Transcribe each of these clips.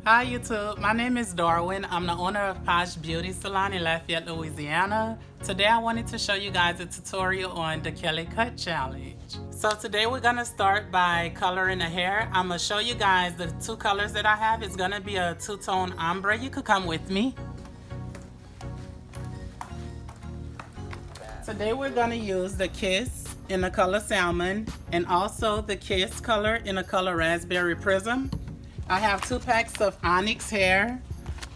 Hi YouTube, my name is Darwin. I'm the owner of Posh Beauty Salon in Lafayette, Louisiana. Today I wanted to show you guys a tutorial on the Kelly Cut Challenge. So today we're gonna start by coloring the hair. I'm gonna show you guys the two colors that I have. It's gonna be a two-tone ombre. You could come with me. Today we're gonna use the Kiss in the color Salmon and also the Kiss color in the color Raspberry Prism. I have 2 packs of Onyx hair.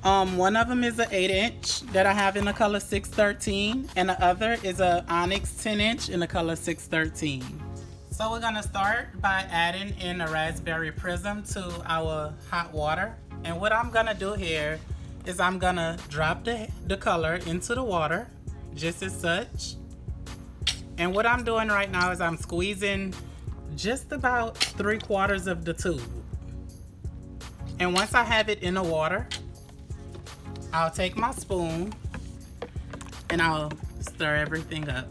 One of them is an 8-inch that I have in the color 613, and the other is a Onyx 10-inch in the color 613. So we're gonna start by adding in a Raspberry Prism to our hot water. And what I'm gonna do here is I'm gonna drop the color into the water, just as such. And what I'm doing right now is I'm squeezing just about 3/4 of the tube. And once I have it in the water, I'll take my spoon and I'll stir everything up.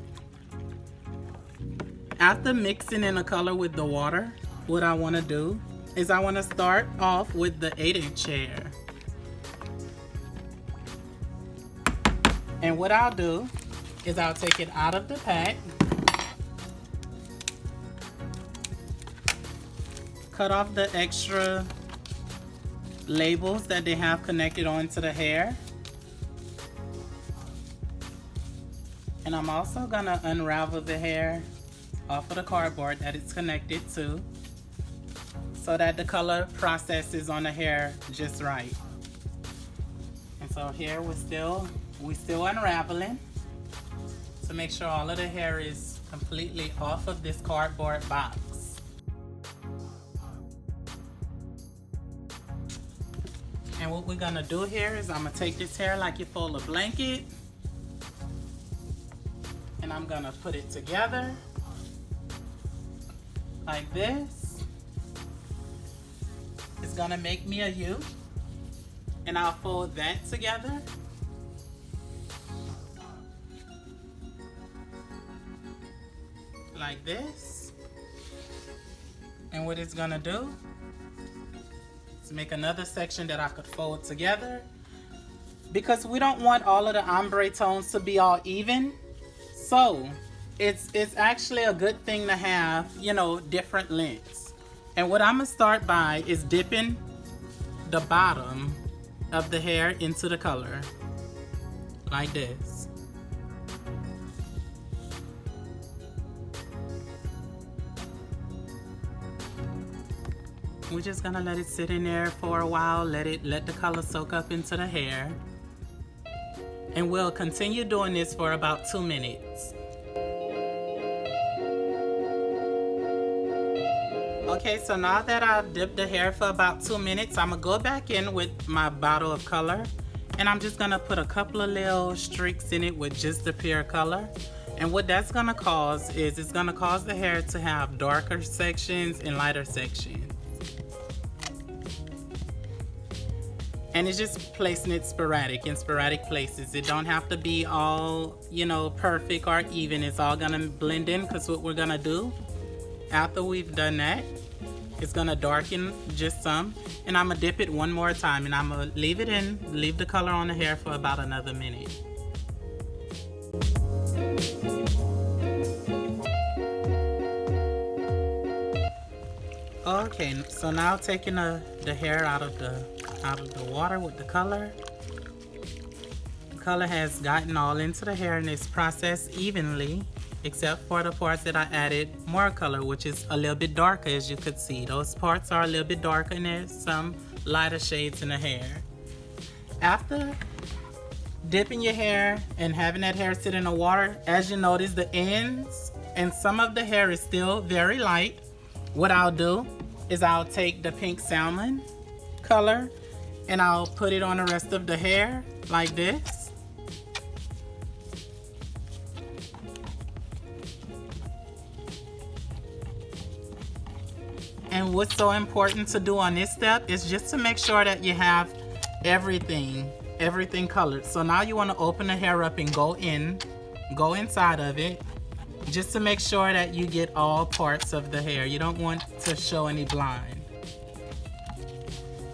After mixing in the color with the water, what I want to do is I want to start off with the 8-inch hair. And what I'll do is I'll take it out of the pack, cut off the extra labels that they have connected onto the hair. And I'm also gonna unravel the hair off of the cardboard that it's connected to so that the color processes on the hair just right. And so here we're still unraveling to make sure all of the hair is completely off of this cardboard box. And what we're gonna do here is I'm gonna take this hair like you fold a blanket, and I'm gonna put it together like this. It's gonna make me a U, and I'll fold that together. Like this. And what it's gonna do, make another section that I could fold together, because we don't want all of the ombre tones to be all even. So it's actually a good thing to have, you know, different lengths. And what I'm gonna start by is dipping the bottom of the hair into the color like this. We're just gonna let it sit in there for a while, let the color soak up into the hair. And we'll continue doing this for about 2 minutes. Okay, so now that I've dipped the hair for about 2 minutes, I'm gonna go back in with my bottle of color, and I'm just gonna put a couple of little streaks in it with just the pure color. And what that's gonna cause is it's gonna cause the hair to have darker sections and lighter sections. And it's just placing it in sporadic places. It don't have to be all, you know, perfect or even. It's all gonna blend in, because what we're gonna do after we've done that, it's gonna darken just some. And I'm gonna dip it one more time, and I'm gonna leave the color on the hair for about another minute. Okay, so now taking the hair out of the water with the color. The color has gotten all into the hair and it's processed evenly, except for the parts that I added more color, which is a little bit darker, as you could see. Those parts are a little bit darker, and there's some lighter shades in the hair. After dipping your hair and having that hair sit in the water, as you notice, the ends and some of the hair is still very light. What I'll do is I'll take the pink salmon color and I'll put it on the rest of the hair like this. And what's so important to do on this step is just to make sure that you have everything colored. So now you want to open the hair up and go inside of it, just to make sure that you get all parts of the hair. You don't want to show any blind.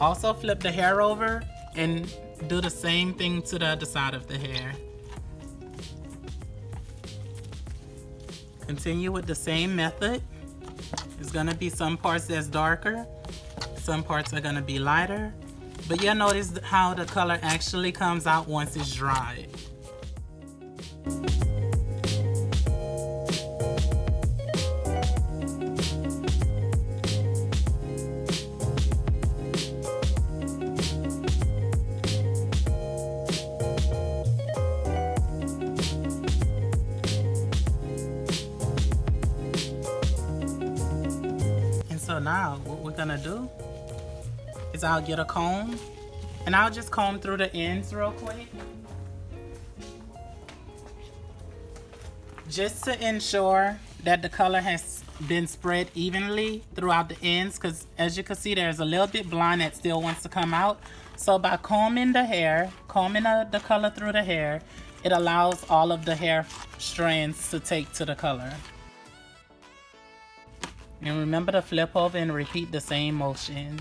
Also flip the hair over and do the same thing to the other side of the hair. Continue with the same method. There's gonna be some parts that's darker, some parts are gonna be lighter, but you'll notice how the color actually comes out once it's dried. So now what we're gonna do is I'll get a comb and I'll just comb through the ends real quick, just to ensure that the color has been spread evenly throughout the ends, because as you can see there's a little bit blonde that still wants to come out. So by combing the hair, combing the color through the hair, it allows all of the hair strands to take to the color. And remember to flip over and repeat the same motion.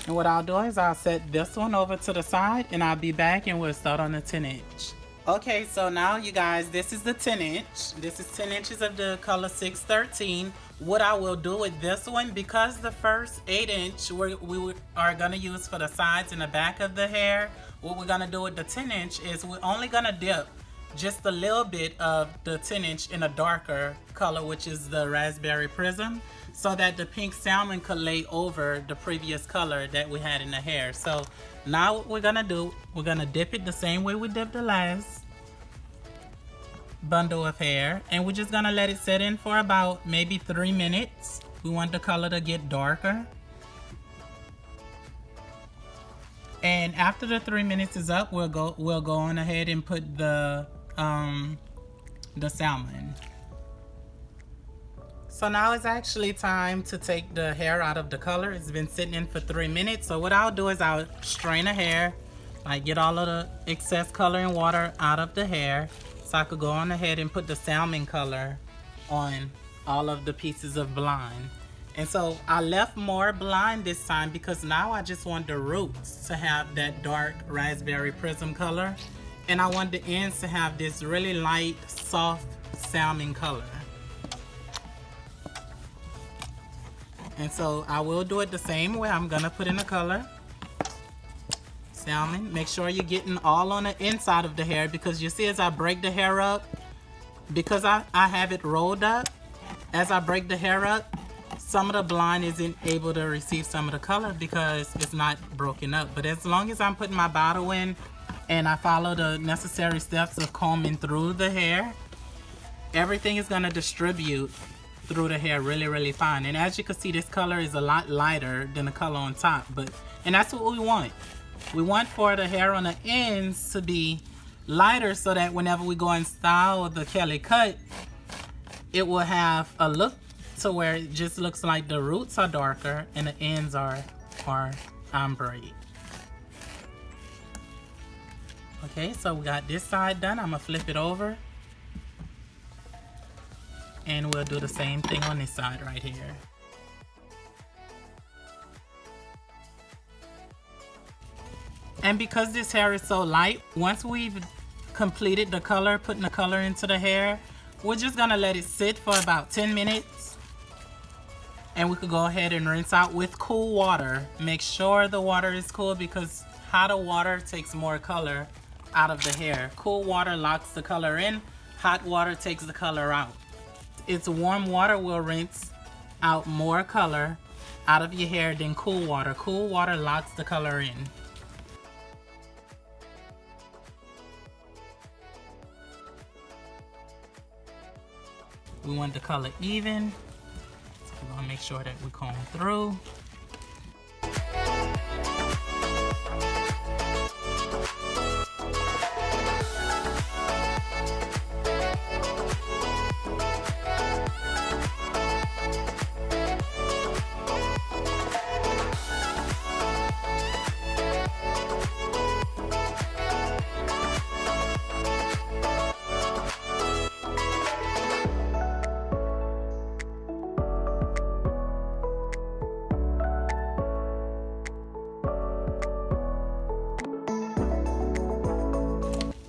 And what I'll do is I'll set this one over to the side and I'll be back and we'll start on the 10-inch. Okay, so now you guys, this is the 10-inch. This is 10 inches of the color 613. What I will do with this one, because the first 8-inch we are gonna use for the sides and the back of the hair, what we're gonna do with the 10-inch is we're only gonna dip just a little bit of the 10-inch in a darker color, which is the raspberry prism, so that the pink salmon could lay over the previous color that we had in the hair. So now what we're gonna do, we're gonna dip it the same way we dipped the last bundle of hair, and we're just gonna let it sit in for about maybe 3 minutes. We want the color to get darker. And after the 3 minutes is up, we'll go on ahead and put the salmon. So now it's actually time to take the hair out of the color. It's been sitting in for 3 minutes. So what I'll do is I'll strain the hair, like get all of the excess color and water out of the hair, so I could go on ahead and put the salmon color on all of the pieces of blonde. And so I left more blonde this time because now I just want the roots to have that dark raspberry prism color, and I want the ends to have this really light, soft salmon color. And so I will do it the same way. I'm gonna put in the color salmon. Make sure you're getting all on the inside of the hair, because you see as I break the hair up, because I have it rolled up, as I break the hair up, some of the blonde isn't able to receive some of the color because it's not broken up. But as long as I'm putting my bottle in and I follow the necessary steps of combing through the hair, everything is gonna distribute through the hair really fine. And as you can see, this color is a lot lighter than the color on top, and that's what we want. We want for the hair on the ends to be lighter, so that whenever we go and style the Kelly cut, it will have a look to where it just looks like the roots are darker and the ends are ombre. Okay, so we got this side done. I'm gonna flip it over and we'll do the same thing on this side right here. And because this hair is so light, once we've completed the color, putting the color into the hair, we're just gonna let it sit for about 10 minutes. And we could go ahead and rinse out with cool water. Make sure the water is cool, because hotter water takes more color out of the hair. Cool water locks the color in, hot water takes the color out. It's warm water will rinse out more color out of your hair than cool water. Cool water locks the color in. We want the color even, so we're gonna make sure that we comb through.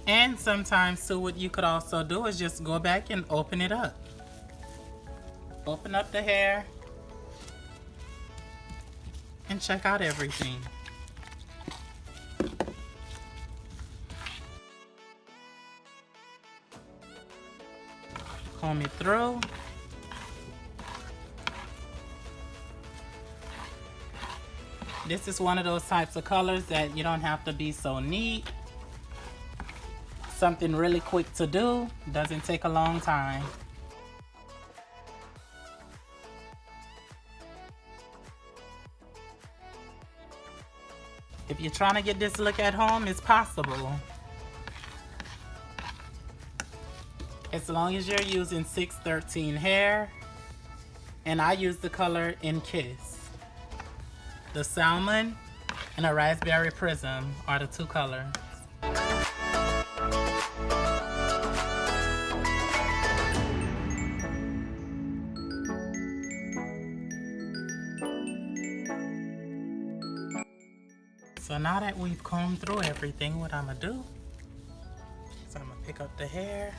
And sometimes too, what you could also do is just go back and open it up. Open up the hair and check out everything. Comb it through. This is one of those types of colors that you don't have to be so neat. Something really quick to do, doesn't take a long time. If you're trying to get this look at home, it's possible. As long as you're using 613 hair, and I use the color in Kiss. The salmon and a raspberry prism are the two colors. So now that we've combed through everything, what I'm gonna do is I'm gonna pick up the hair.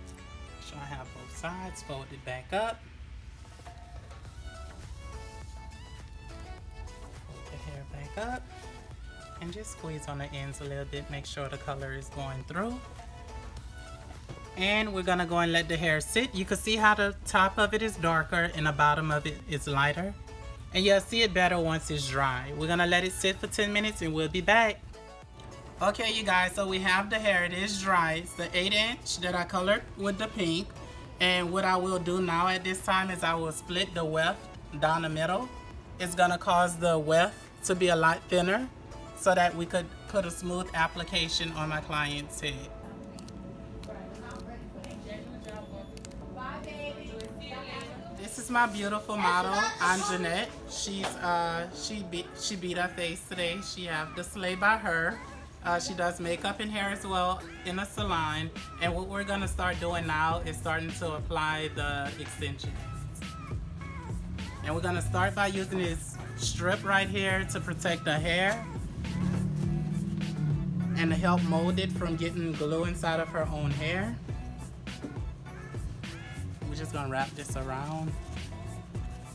Make sure I have both sides folded back up. Fold the hair back up and just squeeze on the ends a little bit, make sure the color is going through. And we're gonna go and let the hair sit. You can see how the top of it is darker and the bottom of it is lighter. And you'll see it better once it's dry. We're gonna let it sit for 10 minutes and we'll be back. Okay, you guys, so we have the hair. It is dry. It's the 8-inch that I colored with the pink. And what I will do now at this time is I will split the weft down the middle. It's gonna cause the weft to be a lot thinner so that we could put a smooth application on my client's head. This is my beautiful model, Anjanette. She beat her face today. She have the Slay by her. She does makeup and hair as well in a salon. And what we're gonna start doing now is starting to apply the extensions. And we're gonna start by using this strip right here to protect the hair and to help mold it from getting glue inside of her own hair. We're just gonna wrap this around,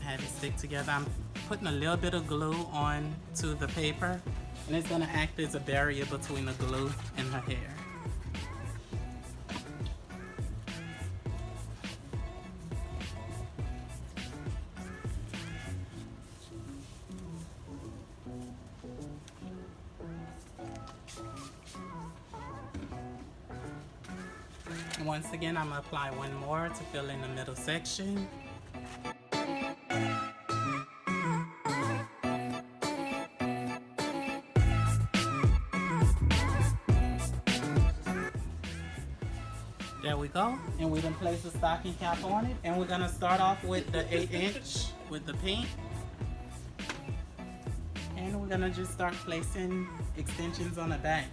have it stick together. I'm putting a little bit of glue on to the paper, and it's gonna act as a barrier between the glue and her hair. Once again, I'm gonna apply one more to fill in the middle section. There we go. And we done place the stocking cap on it. And we're gonna start off with the 8-inch with the pink. And we're gonna just start placing extensions on the back.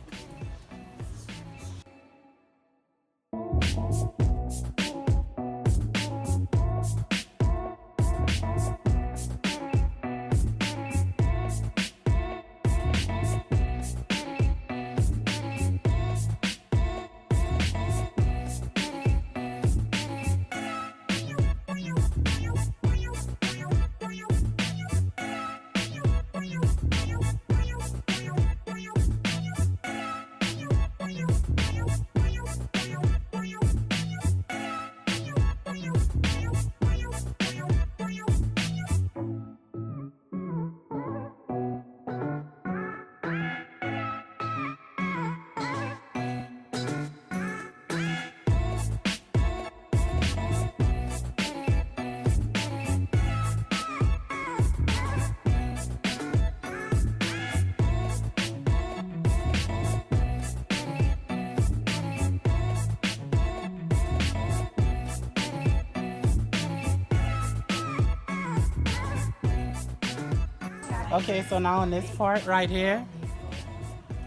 Okay, so now on this part right here,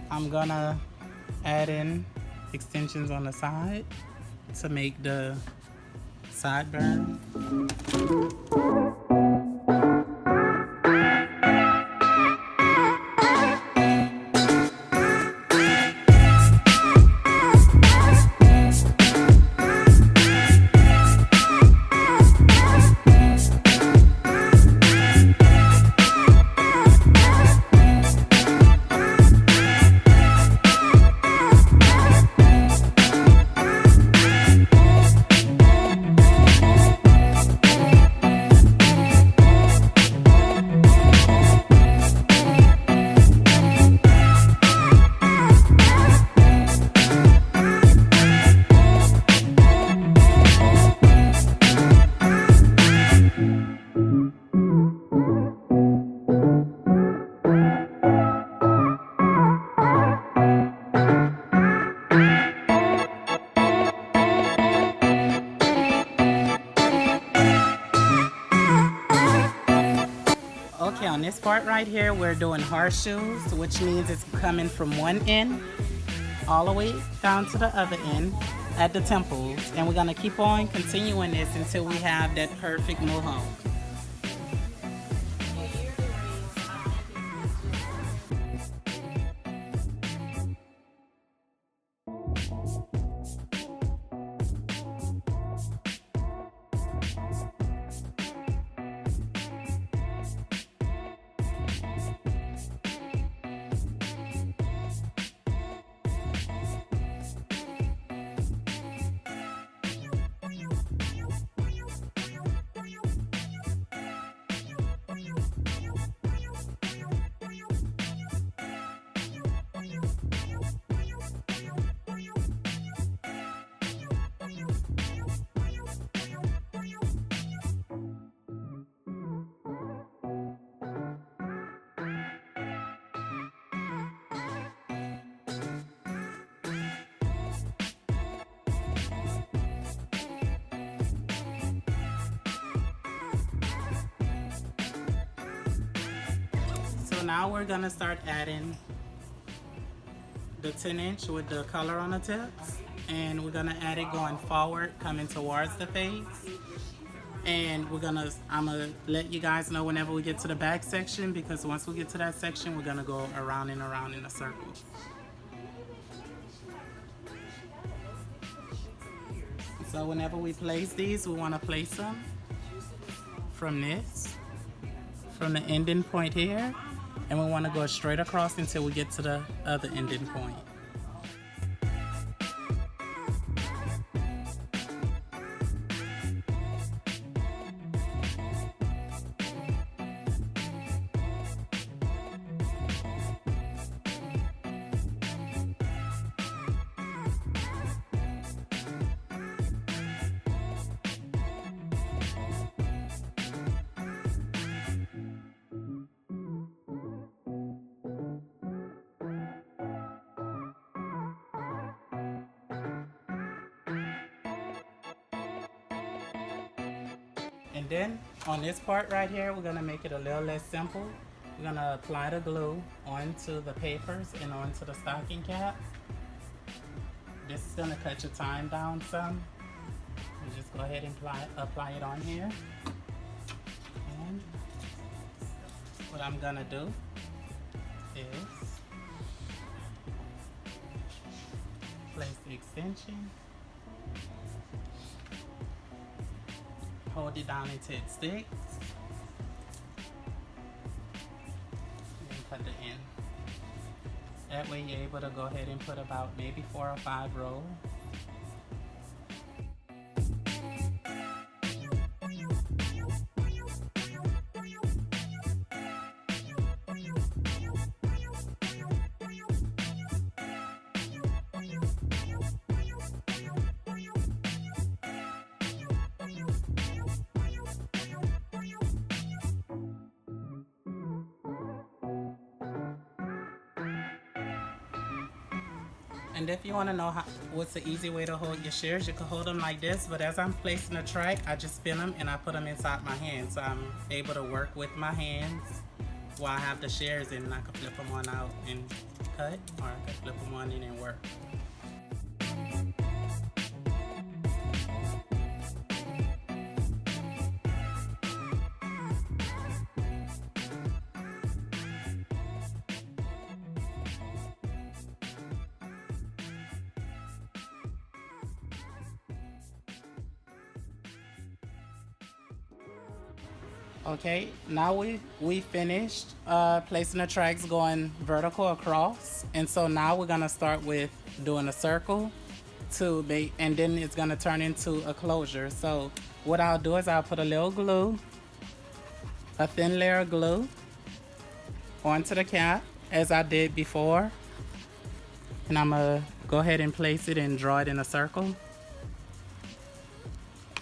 I'm gonna add in extensions on the side to make the sideburn. Okay, on this part right here, we're doing horseshoes, which means it's coming from one end all the way down to the other end at the temples. And we're gonna keep on continuing this until we have that perfect mohawk. So now we're gonna start adding the 10" with the color on the tips, and we're gonna add it going forward, coming towards the face. And I'm gonna let you guys know whenever we get to the back section, because once we get to that section, we're gonna go around and around in a circle. So whenever we place these, we wanna place them from the ending point here, and we wanna go straight across until we get to the other ending point. And then on this part right here, we're gonna make it a little less simple. We're gonna apply the glue onto the papers and onto the stocking cap. This is gonna cut your time down some. You just go ahead and apply it on here. And what I'm gonna do is place the extension, hold it down until it sticks, and cut the end. That way you're able to go ahead and put about maybe 4 or 5 rows. And if you want to know what's the easy way to hold your shears, you can hold them like this, but as I'm placing the track, I just spin them and I put them inside my hands, so I'm able to work with my hands while I have the shears in, and I can flip them on out and cut, or I can flip them on in and work. Okay, now we finished placing the tracks going vertical across, and so now we're gonna start with doing a circle to make, and then it's gonna turn into a closure. So what I'll do is I'll put a little glue, a thin layer of glue onto the cap as I did before, and I'm gonna go ahead and place it and draw it in a circle,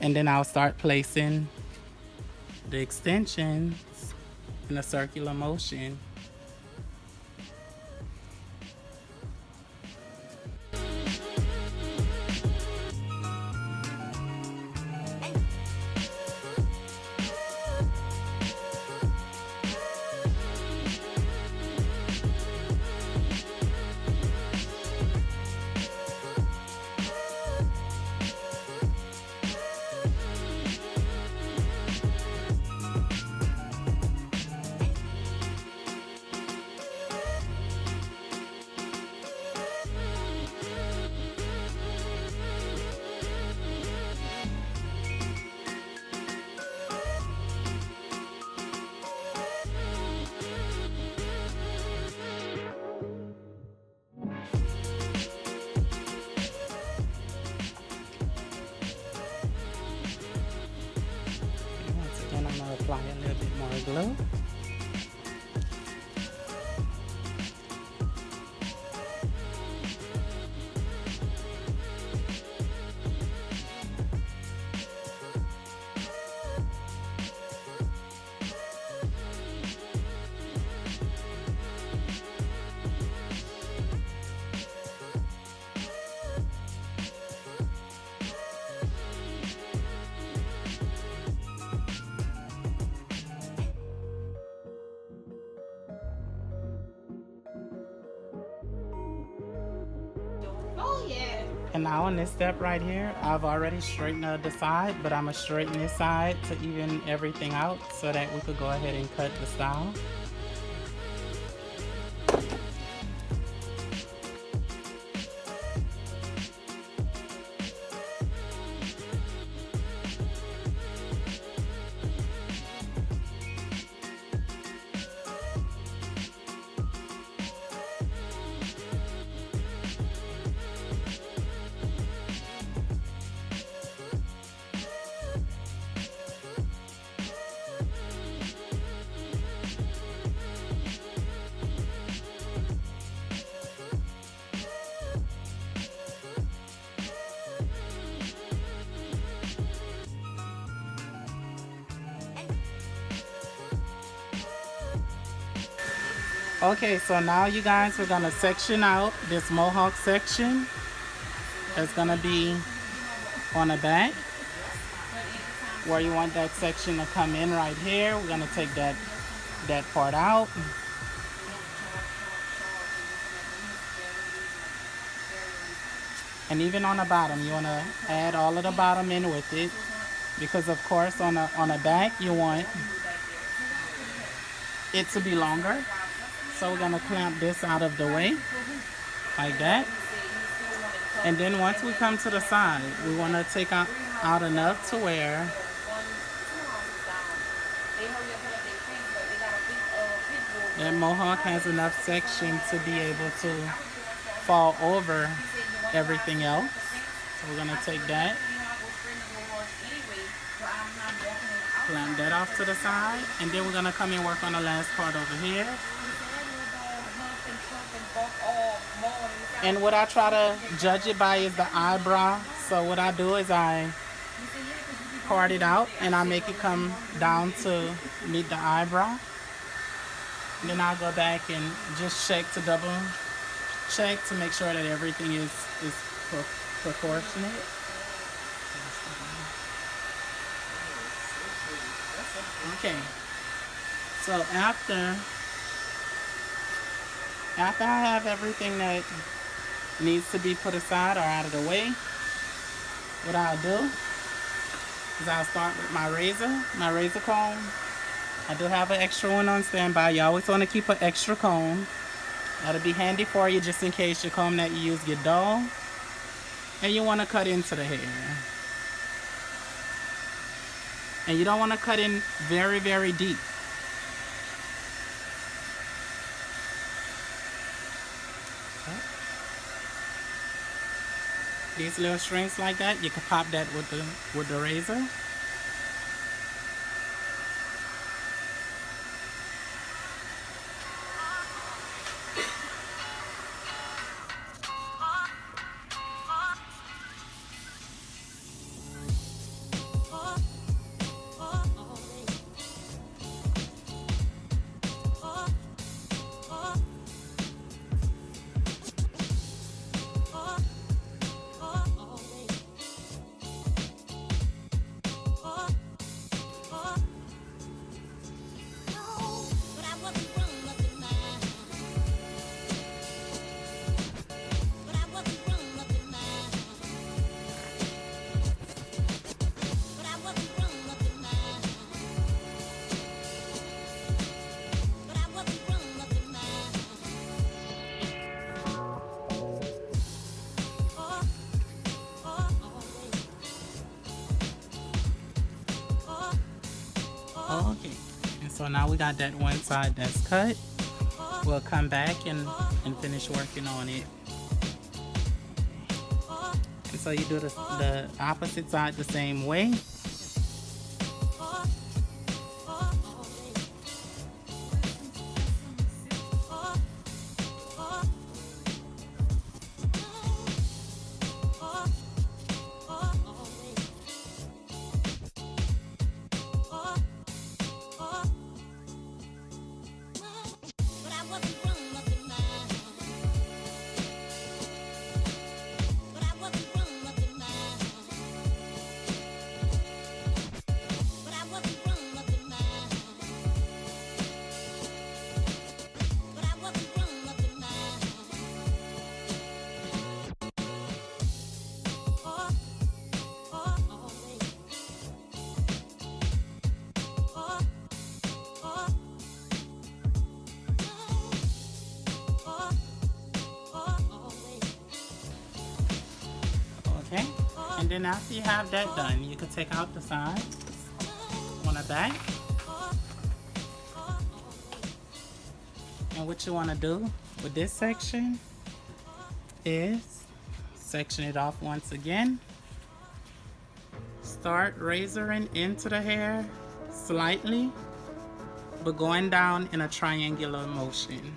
and then I'll start placing the extensions in a circular motion. apply a little bit more glue. And now on this step right here, I've already straightened the side, but I'm gonna straighten this side to even everything out so that we could go ahead and cut the style. Okay, so now you guys, we're gonna section out this mohawk section. It's gonna be on the back where you want that section to come in right here. We're gonna take that part out. And even on the bottom, you wanna add all of the bottom in with it, because of course on the back you want it to be longer. So we're gonna clamp this out of the way, like that. And then once we come to the side, we wanna take out enough to where that mohawk has enough section to be able to fall over everything else. So we're gonna take that, clamp that off to the side, and then we're gonna come and work on the last part over here. And what I try to judge it by is the eyebrow. So what I do is I part it out and I make it come down to meet the eyebrow. And then I'll go back and just check to double check to make sure that everything is proportionate. Okay, so after I have everything that needs to be put aside or out of the way, what I'll do is I'll start with my razor comb. I do have an extra one on standby. You always want to keep an extra comb. That'll be handy for you just in case your comb that you use get dull and you want to cut into the hair. And you don't want to cut in very, very deep. These little strings like that, you can pop that with the razor. Okay, and so now we got that one side that's cut. We'll come back and finish working on it. And so you do the opposite side the same way. And then after you have that done, you can take out the sides on the back. And what you want to do with this section is section it off once again. Start razoring into the hair slightly, but going down in a triangular motion.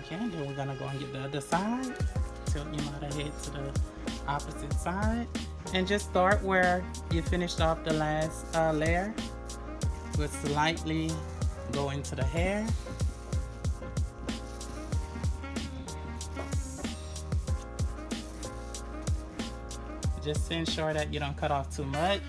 Okay, then we're gonna go and get the other side. Tilt your model head to the opposite side. And just start where you finished off the last layer. We'll slightly go into the hair. Just to ensure that you don't cut off too much.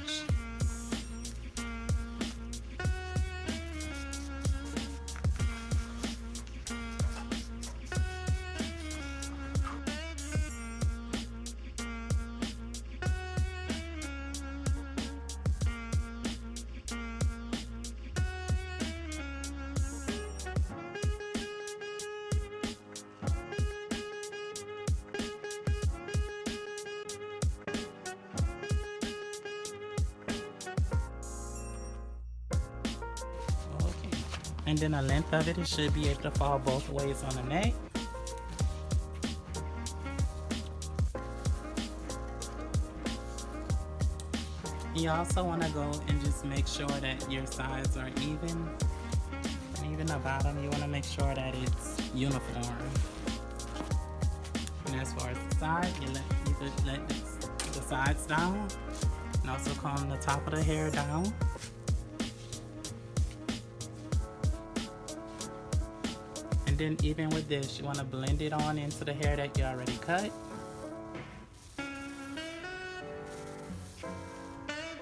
And then the length of it should be able to fall both ways on the neck. You also want to go and just make sure that your sides are even. And even the bottom, you want to make sure that it's uniform. And as far as the side, you could let the sides down. And also comb the top of the hair down. Then even with this, you want to blend it on into the hair that you already cut.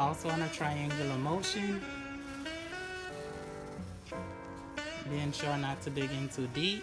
Also in a triangular motion. Be sure not to dig in too deep.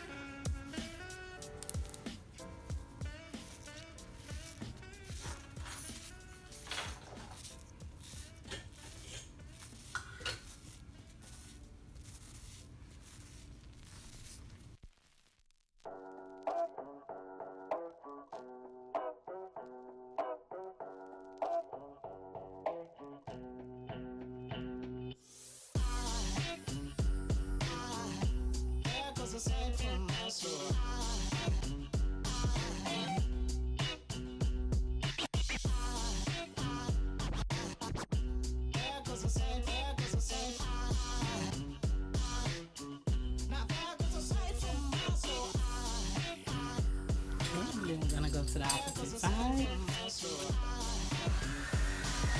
Then we're gonna go to the opposite side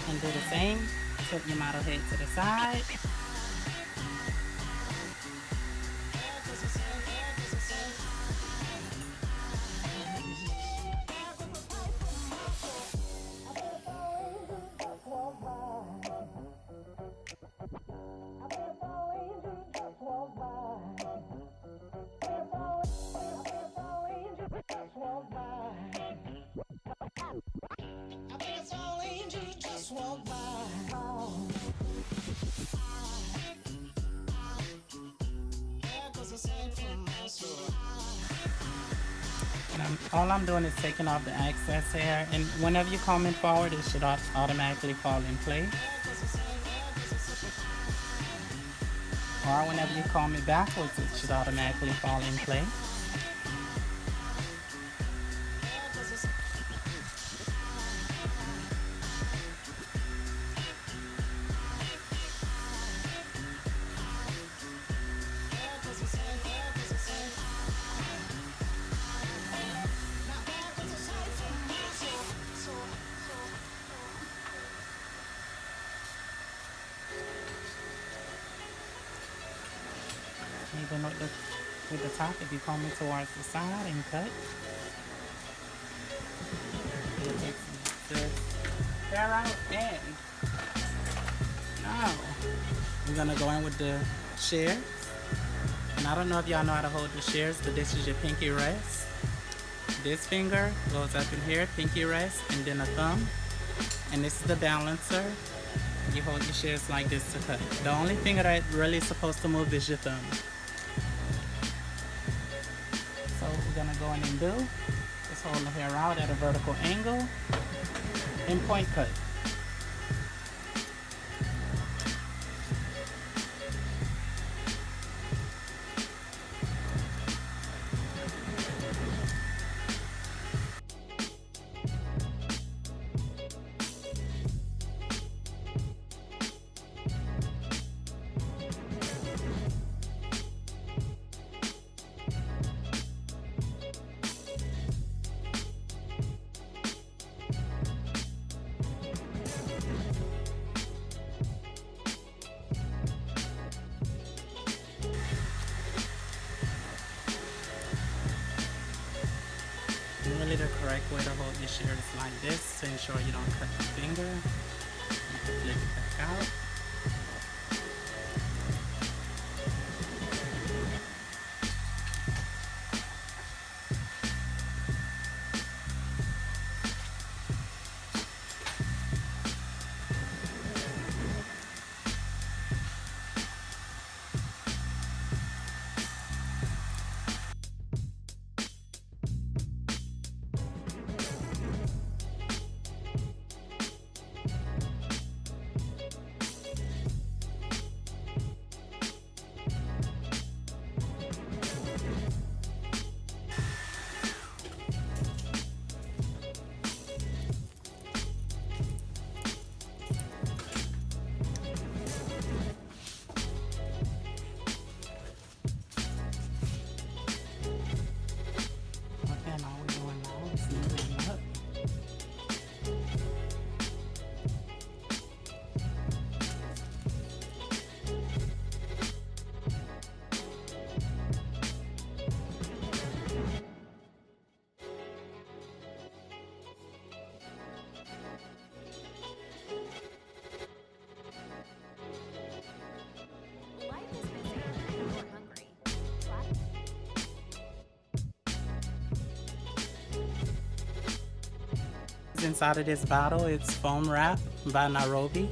and do the same. Tilt your model head to the side. All I'm doing is taking off the excess hair, and whenever you comb it forward, it should automatically fall in place. Or whenever you comb it backwards, it should automatically fall in place. Even with the top, if you comb it towards the side and cut, you'll take some scissors hair out, and now we're gonna go in with the shears. And I don't know if y'all know how to hold the shears, but this is your pinky rest. This finger goes up in here, pinky rest, and then a thumb. And this is the balancer. You hold your shears like this to cut. The only finger that really is supposed to move is your thumb. So what we're gonna go in and do is hold the hair out at a vertical angle and point cut. Really the correct way to hold your shears like this to ensure you don't cut your finger. You can flip it back out. Inside of this bottle, it's foam wrap by Nairobi.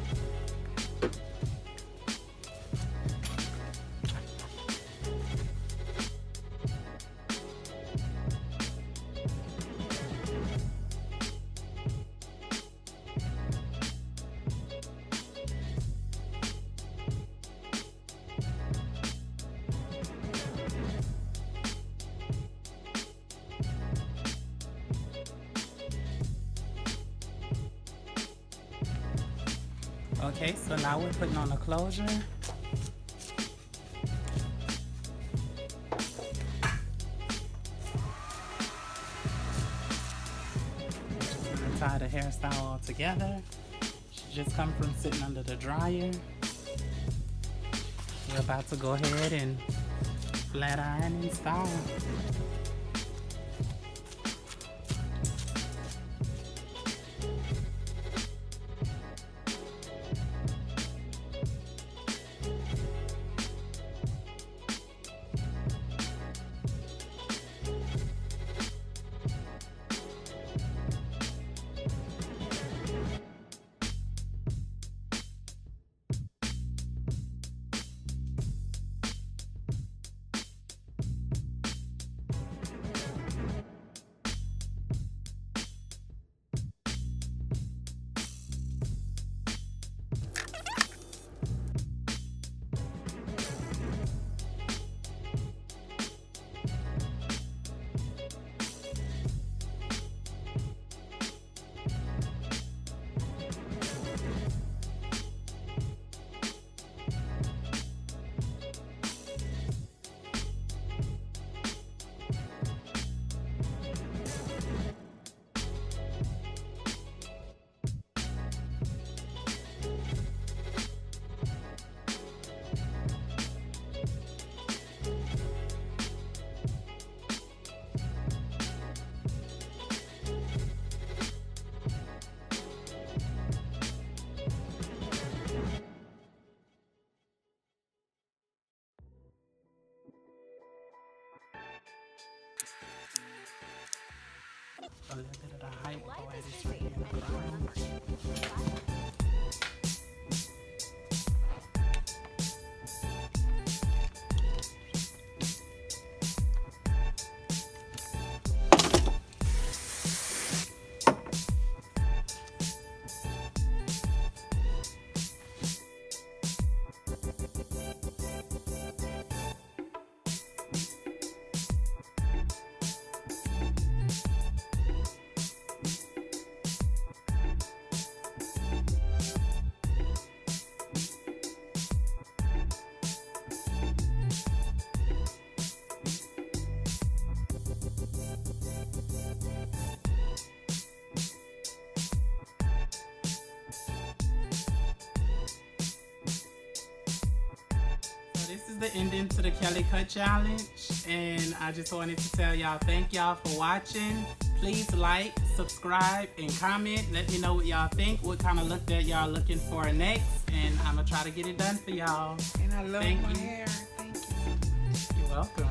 Okay, so now we're putting on the closure. Just gonna tie the hairstyle all together. She just come from sitting under the dryer. We're about to go ahead and flat iron and style. a little bit of the height while it's ready in the crown. This is the ending to the Kelly Cut Challenge, and I just wanted to tell y'all thank y'all for watching. Please like, subscribe, and comment. Let me know what y'all think, what kind of look that y'all looking for next, and I'm gonna try to get it done for y'all. And I love my hair. Thank you. You're welcome.